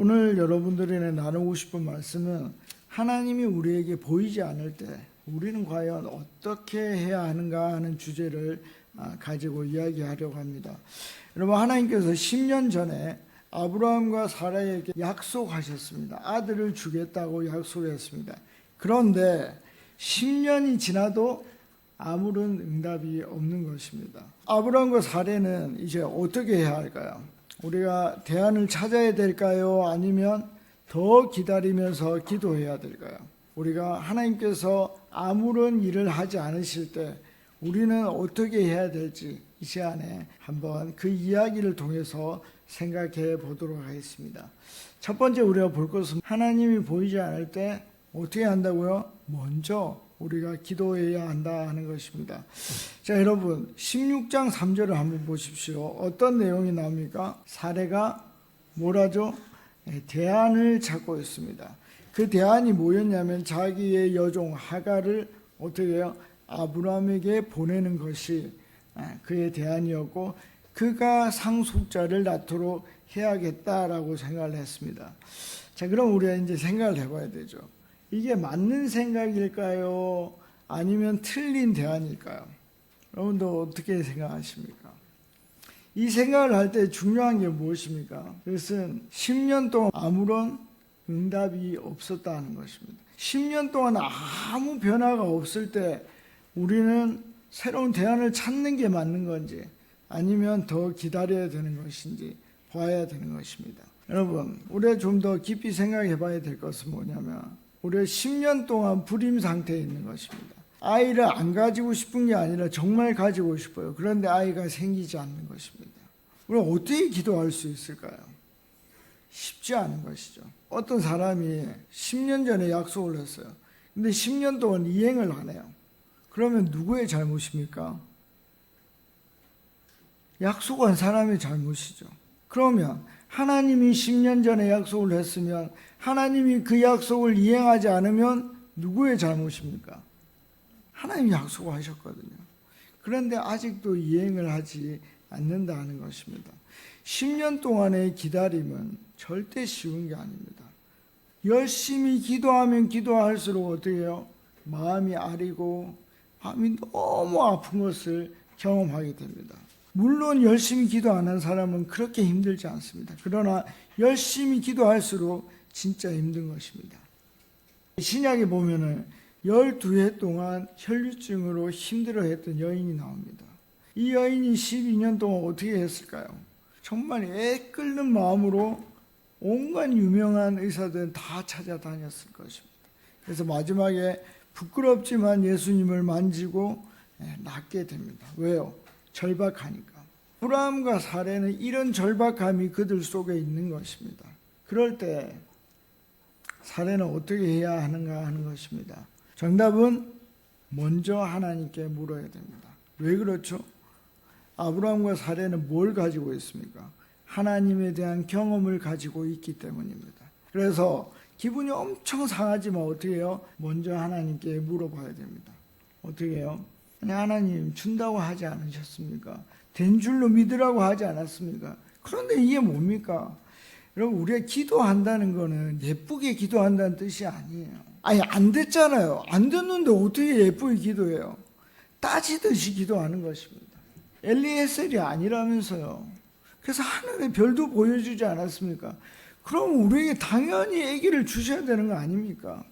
오늘 여러분들에게 나누고 싶은 말씀은 하나님이 우리에게 보이지 않을 때 우리는 과연 어떻게 해야 하는가 하는 주제를 가지고 이야기하려고 합니다. 여러분, 하나님께서 10년 전에 아브라함과 사라에게 약속하셨습니다. 아들을 주겠다고 약속했습니다. 그런데 10년이 지나도 아무런 응답이 없는 것입니다. 아브라함과 사라는 이제 어떻게 해야 할까요? 우리가 대안을 찾아야 될까요? 아니면 더 기다리면서 기도해야 될까요? 우리가 하나님께서 아무런 일을 하지 않으실 때 우리는 어떻게 해야 될지 이 시간에 한번 그 이야기를 통해서 생각해 보도록 하겠습니다. 첫 번째 우리가 볼 것은 하나님이 보이지 않을 때 어떻게 한다고요? 먼저 우리가 기도해야 한다 하는 것입니다. 자, 여러분 16장 3절을 한번 보십시오. 어떤 내용이 나옵니까? 사례가 뭐라죠? 대안을 찾고 있습니다. 그 대안이 뭐였냐면 자기의 여종 하갈을 어떻게 해요? 아브라함에게 보내는 것이 그의 대안이었고 그가 상속자를 낳도록 해야겠다라고 생각을 했습니다. 자, 그럼 우리가 이제 생각을 해봐야 되죠. 이게 맞는 생각일까요? 아니면 틀린 대안일까요? 여러분도 어떻게 생각하십니까? 이 생각을 할 때 중요한 게 무엇입니까? 그것은 10년 동안 아무런 응답이 없었다는 것입니다. 10년 동안 아무 변화가 없을 때 우리는 새로운 대안을 찾는 게 맞는 건지 아니면 더 기다려야 되는 것인지 봐야 되는 것입니다. 여러분, 우리가 좀 더 깊이 생각해 봐야 될 것은 뭐냐면 우리가 10년 동안 불임 상태에 있는 것입니다. 아이를 안 가지고 싶은 게 아니라 정말 가지고 싶어요. 그런데 아이가 생기지 않는 것입니다. 우리가 어떻게 기도할 수 있을까요? 쉽지 않은 것이죠. 어떤 사람이 10년 전에 약속을 했어요. 근데 10년 동안 이행을 안 해요. 그러면 누구의 잘못입니까? 약속한 사람의 잘못이죠. 그러면 하나님이 10년 전에 약속을 했으면 하나님이 그 약속을 이행하지 않으면 누구의 잘못입니까? 하나님이 약속을 하셨거든요. 그런데 아직도 이행을 하지 않는다는 것입니다. 10년 동안의 기다림은 절대 쉬운 게 아닙니다. 열심히 기도하면 기도할수록 어떻게 해요? 마음이 아리고 마음이 너무 아픈 것을 경험하게 됩니다. 물론 열심히 기도 안 한 사람은 그렇게 힘들지 않습니다. 그러나 열심히 기도할수록 진짜 힘든 것입니다. 신약에 보면은 12해 동안 혈류증으로 힘들어했던 여인이 나옵니다. 이 여인이 12년 동안 어떻게 했을까요? 정말 애끓는 마음으로 온갖 유명한 의사들은 다 찾아다녔을 것입니다. 그래서 마지막에 부끄럽지만 예수님을 만지고 낫게 됩니다. 왜요? 절박하니까. 아브라함과 사례는 이런 절박함이 그들 속에 있는 것입니다. 그럴 때 사례는 어떻게 해야 하는가 하는 것입니다. 정답은 먼저 하나님께 물어야 됩니다. 왜 그렇죠? 아브라함과 사례는 뭘 가지고 있습니까? 하나님에 대한 경험을 가지고 있기 때문입니다. 그래서 기분이 엄청 상하지만 어떻게 해요? 먼저 하나님께 물어봐야 됩니다. 어떻게 해요? 하나님 준다고 하지 않으셨습니까? 된 줄로 믿으라고 하지 않았습니까? 그런데 이게 뭡니까? 여러분, 우리가 기도한다는 거는 예쁘게 기도한다는 뜻이 아니에요. 아니, 안 됐잖아요. 안 됐는데 어떻게 예쁘게 기도해요? 따지듯이 기도하는 것입니다. 엘리에셀이 아니라면서요. 그래서 하늘의 별도 보여주지 않았습니까? 그럼 우리에게 당연히 아기를 주셔야 되는 거 아닙니까?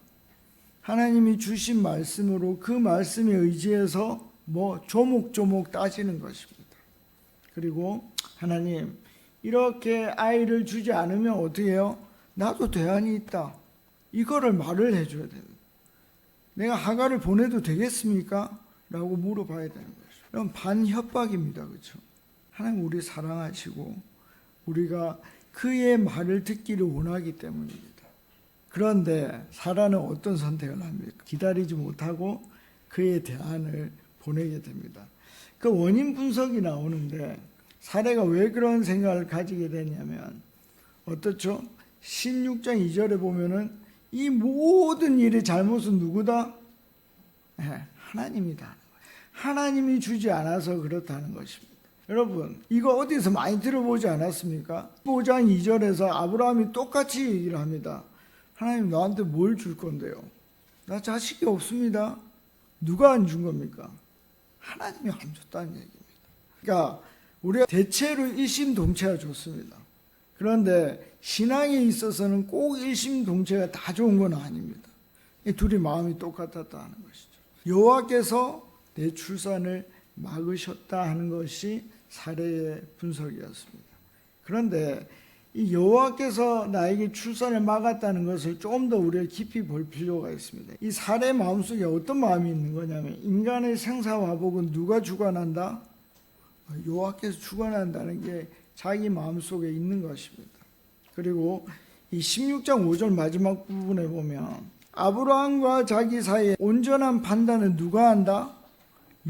하나님이 주신 말씀으로 그 말씀에 의지해서 조목조목 따지는 것입니다. 그리고 하나님, 이렇게 아이를 주지 않으면 어떻게 해요? 나도 대안이 있다. 이거를 말을 해줘야 됩니다. 내가 하갈을 보내도 되겠습니까? 라고 물어봐야 되는 것이죠. 그럼 반협박입니다. 그렇죠? 하나님 우리 사랑하시고 우리가 그의 말을 듣기를 원하기 때문입니다. 그런데 사라는 어떤 선택을 합니까? 기다리지 못하고 그의 대안을 보내게 됩니다. 그 원인 분석이 나오는데 사례가 왜 그런 생각을 가지게 되냐면 어떻죠? 16장 2절에 보면은 이 모든 일의 잘못은 누구다? 하나님이다. 하나님이 주지 않아서 그렇다는 것입니다. 여러분, 이거 어디서 많이 들어보지 않았습니까? 5장 2절에서 아브라함이 똑같이 얘기를 합니다. 하나님 나한테 뭘 줄 건데요? 나 자식이 없습니다. 누가 안 준 겁니까? 하나님이 안 줬다는 얘기입니다. 그러니까 우리가 대체로 일심동체가 좋습니다. 그런데 신앙에 있어서는 꼭 일심동체가 다 좋은 건 아닙니다. 이 둘이 마음이 똑같았다는 것이죠. 여호와께서 내 출산을 막으셨다 하는 것이 사례의 분석이었습니다. 그런데 이 여호와께서 나에게 출산을 막았다는 것을 좀 더 우리가 깊이 볼 필요가 있습니다. 이 사례 마음속에 어떤 마음이 있는 거냐면, 인간의 생사화복은 누가 주관한다? 여호와께서 주관한다는 게 자기 마음속에 있는 것입니다. 그리고 이 16장 5절 마지막 부분에 보면 아브라함과 자기 사이에 온전한 판단은 누가 한다?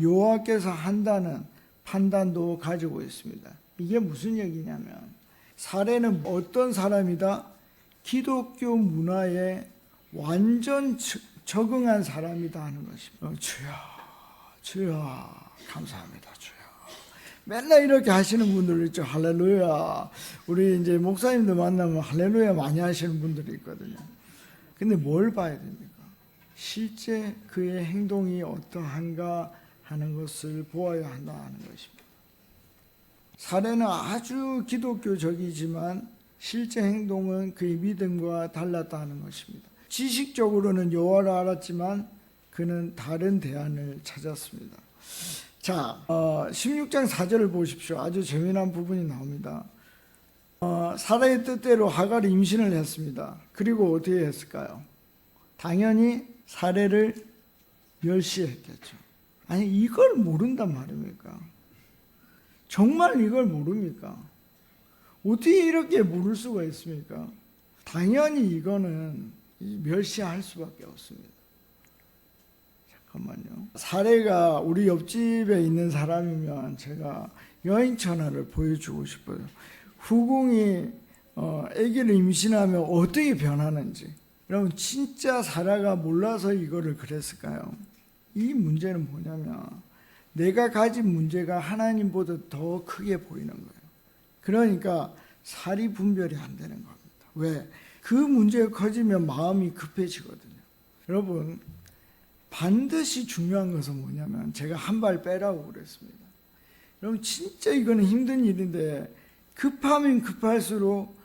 여호와께서 한다는 판단도 가지고 있습니다. 이게 무슨 얘기냐면, 사례는 어떤 사람이다? 기독교 문화에 완전 적응한 사람이다 하는 것입니다. 주여 감사합니다. 주여. 맨날 이렇게 하시는 분들 있죠. 할렐루야. 우리 이제 목사님들 만나면 할렐루야 많이 하시는 분들이 있거든요. 근데 뭘 봐야 됩니까? 실제 그의 행동이 어떠한가 하는 것을 보아야 한다는 것입니다. 사례는 아주 기독교적이지만 실제 행동은 그의 믿음과 달랐다는 것입니다. 지식적으로는 여호와를 알았지만 그는 다른 대안을 찾았습니다. 자, 16장 4절을 보십시오. 아주 재미난 부분이 나옵니다. 사라의 뜻대로 하갈이 임신을 했습니다. 그리고 어떻게 했을까요? 당연히 사례를 멸시했겠죠. 아니, 이걸 모른단 말입니까? 정말 이걸 모릅니까? 어떻게 이렇게 모를 수가 있습니까? 당연히 이거는 멸시할 수밖에 없습니다. 잠깐만요. 사례가 우리 옆집에 있는 사람이면 제가 여인천하를 보여주고 싶어요. 후궁이 아기를 임신하면 어떻게 변하는지. 여러분, 진짜 사라가 몰라서 이거를 그랬을까요? 이 문제는 뭐냐면, 내가 가진 문제가 하나님보다 더 크게 보이는 거예요. 그러니까 사리 분별이 안 되는 겁니다. 왜? 그 문제가 커지면 마음이 급해지거든요. 여러분, 반드시 중요한 것은 뭐냐면, 제가 한 발 빼라고 그랬습니다. 여러분, 진짜 이거는 힘든 일인데 급하면 급할수록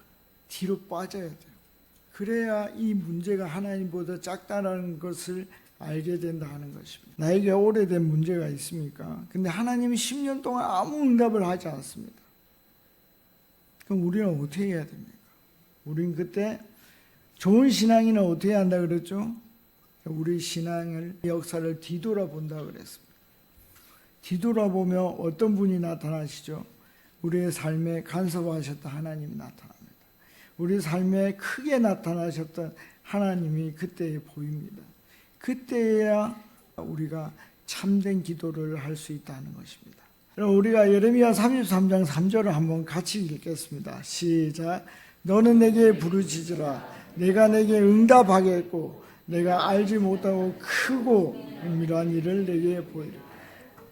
뒤로 빠져야 돼요. 그래야 이 문제가 하나님보다 작다는 것을 알게 된다 하는 것입니다. 나에게 오래된 문제가 있습니까? 근데 하나님이 10년 동안 아무 응답을 하지 않습니다. 그럼 우리는 어떻게 해야 됩니까? 우린 그때 좋은 신앙인은 어떻게 한다 그랬죠? 우리 신앙을, 역사를 뒤돌아본다 그랬습니다. 뒤돌아보면 어떤 분이 나타나시죠? 우리의 삶에 간섭하셨던 하나님이 나타납니다. 우리 삶에 크게 나타나셨던 하나님이 그때에 보입니다. 그때야 우리가 참된 기도를 할 수 있다는 것입니다. 그럼 우리가 예레미야 33장 3절을 한번 같이 읽겠습니다. 시작. 너는 내게 부르짖으라. 내가 내게 응답하겠고 내가 알지 못하고 크고 은밀한 일을 내게 보이리라.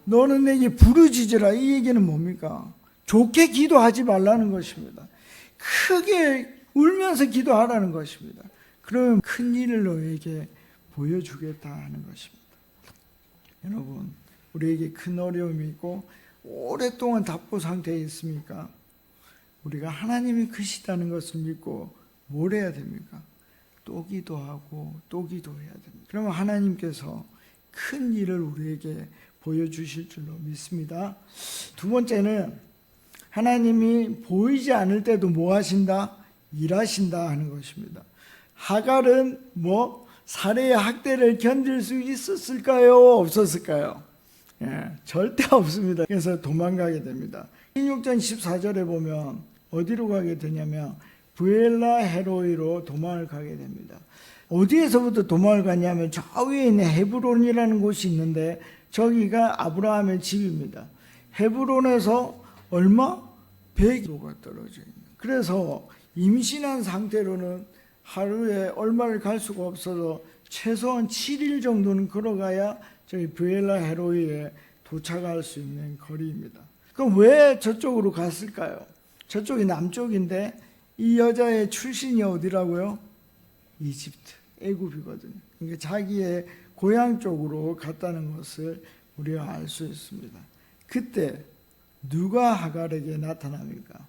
너는 내게 부르짖으라. 이 얘기는 뭡니까? 좋게 기도하지 말라는 것입니다. 크게 울면서 기도하라는 것입니다. 그러면 큰 일을 너에게 보여주겠다 하는 것입니다. 여러분, 우리에게 큰 어려움이 있고 오랫동안 답보 상태에 있습니까? 우리가 하나님이 크시다는 것을 믿고 뭘 해야 됩니까? 또 기도하고 또 기도해야 됩니다. 그러면 하나님께서 큰 일을 우리에게 보여주실 줄로 믿습니다. 두 번째는 하나님이 보이지 않을 때도 뭐 하신다? 일하신다 하는 것입니다. 하갈은 사례의 학대를 견딜 수 있었을까요? 없었을까요? 절대 없습니다. 그래서 도망가게 됩니다. 16장 14절에 보면 어디로 가게 되냐면 브엘라 헤로이로 도망을 가게 됩니다. 어디에서부터 도망을 가냐면 저 위에 있는 헤브론이라는 곳이 있는데 저기가 아브라함의 집입니다. 헤브론에서 얼마? 100km가 떨어져 있는. 그래서 임신한 상태로는 하루에 얼마를 갈 수가 없어서 최소한 7일 정도는 걸어가야 저희 브엘라 헤로이에 도착할 수 있는 거리입니다. 그럼 왜 저쪽으로 갔을까요? 저쪽이 남쪽인데 이 여자의 출신이 어디라고요? 이집트, 애굽이거든요. 그러니까 자기의 고향 쪽으로 갔다는 것을 우리가 알 수 있습니다. 그때 누가 하갈에게 나타납니까?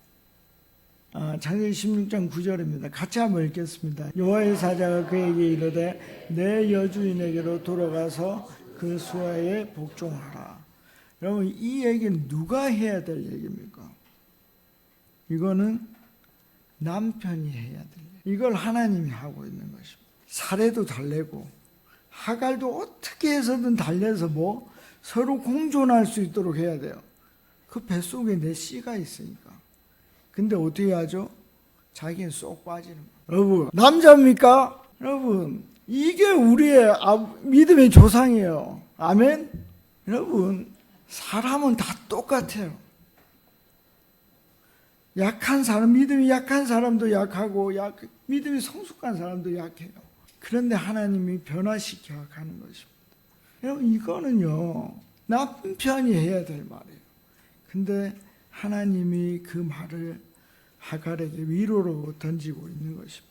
창세기 16장 9절입니다. 같이 한번 읽겠습니다. 여호와의 사자가 그에게 이르되 내 여주인에게로 돌아가서 그 수하에 복종하라. 여러분, 이 얘기는 누가 해야 될 얘기입니까? 이거는 남편이 해야 될 얘기. 이걸 하나님이 하고 있는 것입니다. 사례도 달래고 하갈도 어떻게 해서든 달래서 서로 공존할 수 있도록 해야 돼요. 그 뱃속에 내 씨가 있으니까. 근데 어떻게 하죠? 자기는 쏙 빠지는 거예요. 여러분, 남자입니까? 여러분, 이게 우리의 믿음의 조상이에요. 아멘? 여러분, 사람은 다 똑같아요. 약한 사람, 믿음이 약한 사람도 약하고, 믿음이 성숙한 사람도 약해요. 그런데 하나님이 변화시켜 가는 것입니다. 여러분, 이거는요, 남편이 해야 될 말이에요. 근데 하나님이 그 말을 하갈에게 위로로 던지고 있는 것입니다.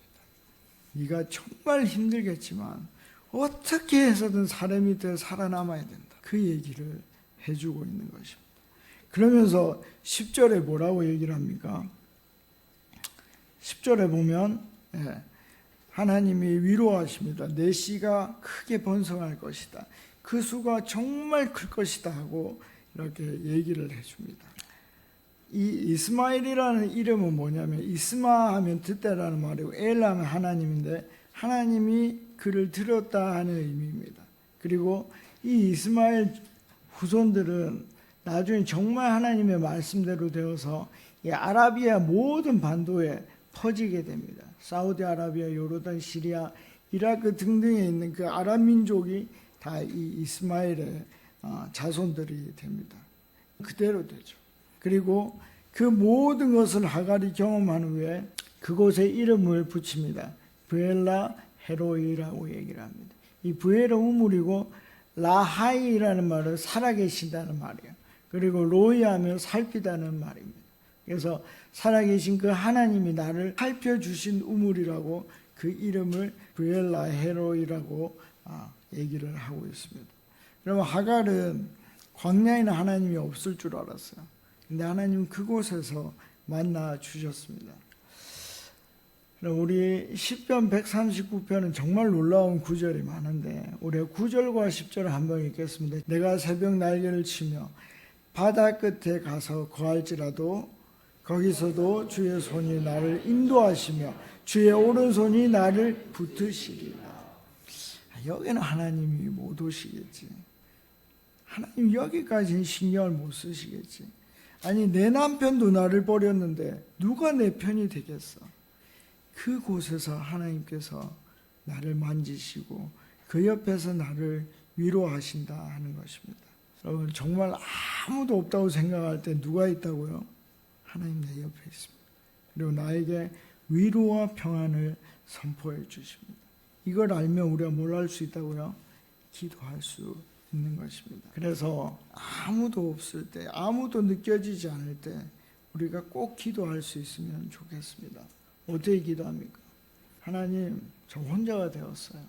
네가 정말 힘들겠지만 어떻게 해서든 사람 밑에 살아남아야 된다. 그 얘기를 해주고 있는 것입니다. 그러면서 10절에 뭐라고 얘기를 합니까? 10절에 보면 하나님이 위로하십니다. 내 씨가 크게 번성할 것이다. 그 수가 정말 클 것이다 하고 이렇게 얘기를 해줍니다. 이 이스마엘이라는 이름은 뭐냐면, 이스마 하면 듣다라는 말이고 엘 하면 하나님인데 하나님이 그를 들었다 하는 의미입니다. 그리고 이 이스마엘 후손들은 나중에 정말 하나님의 말씀대로 되어서 이 아라비아 모든 반도에 퍼지게 됩니다. 사우디아라비아, 요르단, 시리아, 이라크 등등에 있는 그 아랍 민족이 다 이 이스마엘의 자손들이 됩니다. 그대로 되죠. 그리고 그 모든 것을 하갈이 경험한 후에 그곳에 이름을 붙입니다. 브엘라 헤로이라고 얘기를 합니다. 이 브엘은 우물이고 라하이라는 말은 살아계신다는 말이에요. 그리고 로이 하면 살피다는 말입니다. 그래서 살아계신 그 하나님이 나를 살펴주신 우물이라고 그 이름을 브엘라 헤로이라고 얘기를 하고 있습니다. 여러분, 하갈은 광야에는 하나님이 없을 줄 알았어요. 근데 하나님은 그곳에서 만나 주셨습니다. 우리 시편 139편은 정말 놀라운 구절이 많은데 우리가 9절과 10절을 한번 읽겠습니다. 내가 새벽 날개를 치며 바다 끝에 가서 거할지라도 거기서도 주의 손이 나를 인도하시며 주의 오른손이 나를 붙드시리라. 여기는 하나님이 못 오시겠지. 하나님 여기까지는 신경을 못 쓰시겠지. 아니, 내 남편도 나를 버렸는데 누가 내 편이 되겠어. 그곳에서 하나님께서 나를 만지시고 그 옆에서 나를 위로하신다 하는 것입니다. 여러분, 정말 아무도 없다고 생각할 때 누가 있다고요? 하나님 내 옆에 있습니다. 그리고 나에게 위로와 평안을 선포해 주십니다. 이걸 알면 우리가 뭘 할 수 있다고요? 기도할 수 있는 것입니다. 그래서 아무도 없을 때, 아무도 느껴지지 않을 때 우리가 꼭 기도할 수 있으면 좋겠습니다. 어떻게 기도합니까? 하나님, 저 혼자가 되었어요.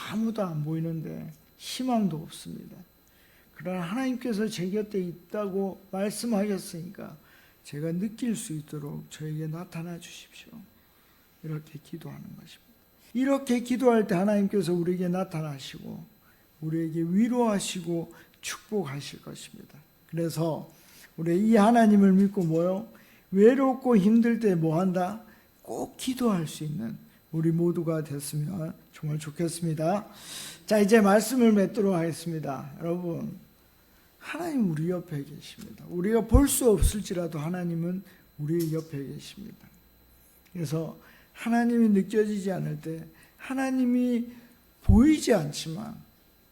아무도 안 보이는데 희망도 없습니다. 그러나 하나님께서 제 곁에 있다고 말씀하셨으니까 제가 느낄 수 있도록 저에게 나타나 주십시오. 이렇게 기도하는 것입니다. 이렇게 기도할 때 하나님께서 우리에게 나타나시고 우리에게 위로하시고 축복하실 것입니다. 그래서 우리 이 하나님을 믿고 외롭고 힘들 때 뭐한다? 꼭 기도할 수 있는 우리 모두가 됐으면 정말 좋겠습니다. 자, 이제 말씀을 맺도록 하겠습니다. 여러분, 하나님 우리 옆에 계십니다. 우리가 볼 수 없을지라도 하나님은 우리 옆에 계십니다. 그래서 하나님이 느껴지지 않을 때, 하나님이 보이지 않지만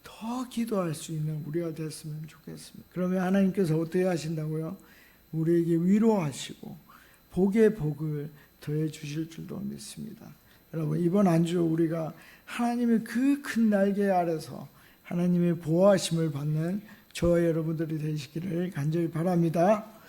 더 기도할 수 있는 우리가 됐으면 좋겠습니다. 그러면 하나님께서 어떻게 하신다고요? 우리에게 위로하시고 복의 복을 더해 주실 줄도 믿습니다. 여러분, 이번 한 주 우리가 하나님의 그 큰 날개 아래서 하나님의 보호하심을 받는 저와 여러분들이 되시기를 간절히 바랍니다.